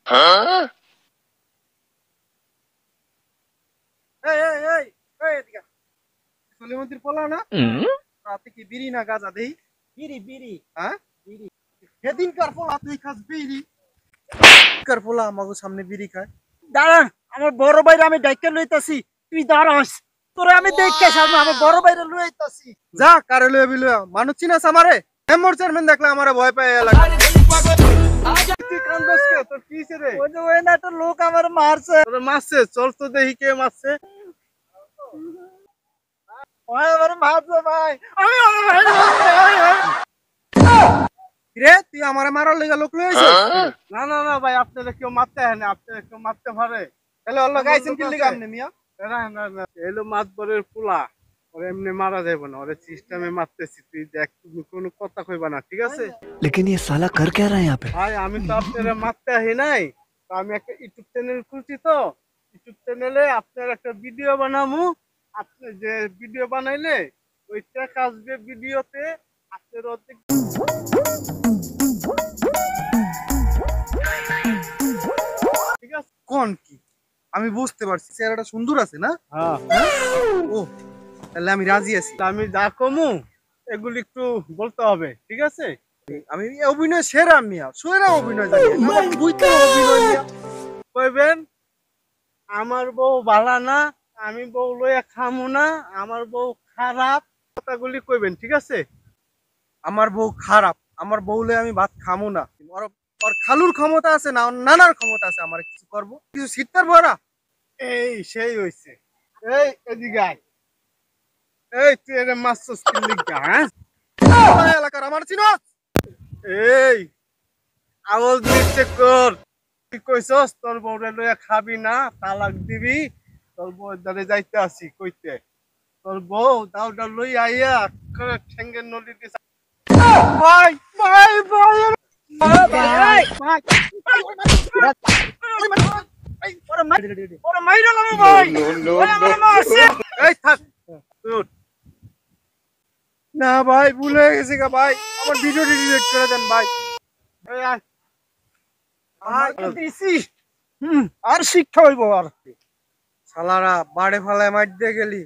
এই এই এই এই এদিকে সলিমতির পোলা না রাতে কি বিড়ি না গাঁজা দেই বিড়ি বিড়ি হ্যাঁ বিড়ি সেদিনকার পোলা তুই খাস বিড়ি কার পোলা আমাগো সামনে বিড়ি খায় দাঁড়া আমার বড় ভাইরে আমি ডাইকা লইতাছি তুই দাঁড়াস তোরে আমি দেখকে সামনে আমার বড় ভাইরে লইতাছি যা কারে লই বিলো মানুষ চিনাস আমারে মেম্বার চেয়ারম্যান দেখলে আমারে ভয় পায় এলাকা তুই কান্দস কে তোর কিছে রে ওই না তো লোক আমার মারছে তোরে মারছে চল তো দেখি কে মারছে ওই আমার মারছে ভাই আমি রে তুই আমারে মারার লাগা লোক লই আইছিস না না না ভাই আপনারা কেউ মারতে হয় না আপনারা কেউ মারতে পারে তাহলে আল্লাহ গাইছেন কি লাগা আপনি মিয়া না না না এলো মাতবরের পোলা ওরে এমনি মারা যাবে না ওরে সিস্টেমে মারতেছি তুই দেখ তুমি কোনো কথা কইবা না ঠিক আছে लेकिन ये साला कर क्या रहा है यहाँ पे ভাই আমি তো আপনারা মারতে আহি নাই তো আমি একটা ইউটিউব চ্যানেল খুলছি তো ইউটিউব চ্যানেলে আপনার একটা ভিডিও বানামু আপনি যে ভিডিও বানাইলে ওইটা আসবে ভিডিওতে আপনার অর্ধেক ঠিক আছে কোন কি আমি বুঝতে পারছি চেহারাটা সুন্দর আছে না হ্যাঁ ও তাহলে আমি রাজি আছি আমি যা কমু এগুলি একটু বলতে হবে ঠিক আছে আমি অভিনয় সেরা মিয়া সেরা অভিনয় জানি আমার বুইতে অভিনয় মিয়া কইবেন আমার বউ ভালো না আমি বউ লইয়া খামু না আমার বউ খারাপ কথাগুলি কইবেন ঠিক আছে আমার বউ খারাপ আমার বউ লইয়া আমি ভাত খামু না ওর খালুর ক্ষমতা আছে না ওর নানার ক্ষমতা আছে আমার কিছু করব কিছু শিখতে ভরা এই সেই হইছে এই এদিকে আয় এই তুই এর মাছস কি লিগা হ্যাঁ এলাকার আমার চিনস এই আওয়াজ নিচে কর তুই কইছস তোর বউরে লইয়া খাবি না তালাক দিবি তোর বউ দাঁড়ে যাইতে আসি কইতে তোর বউ দাউডা লই আইয়া করে ঠেঙ্গের নলি দিছে ভাই ভাই ভাই ভাই ভাই ওরে মাইরা লাগো ভাই ওরে মারছে এই থাক না ভাই ভুলে গেছি গা ভাই আমার ভিডিও ডিলিট করে দেন ভাই এই আয় ভাই দিছি আর শিক্ষা হইব আর শালারা বাড়ে ফালায় মার দিয়ে গেলি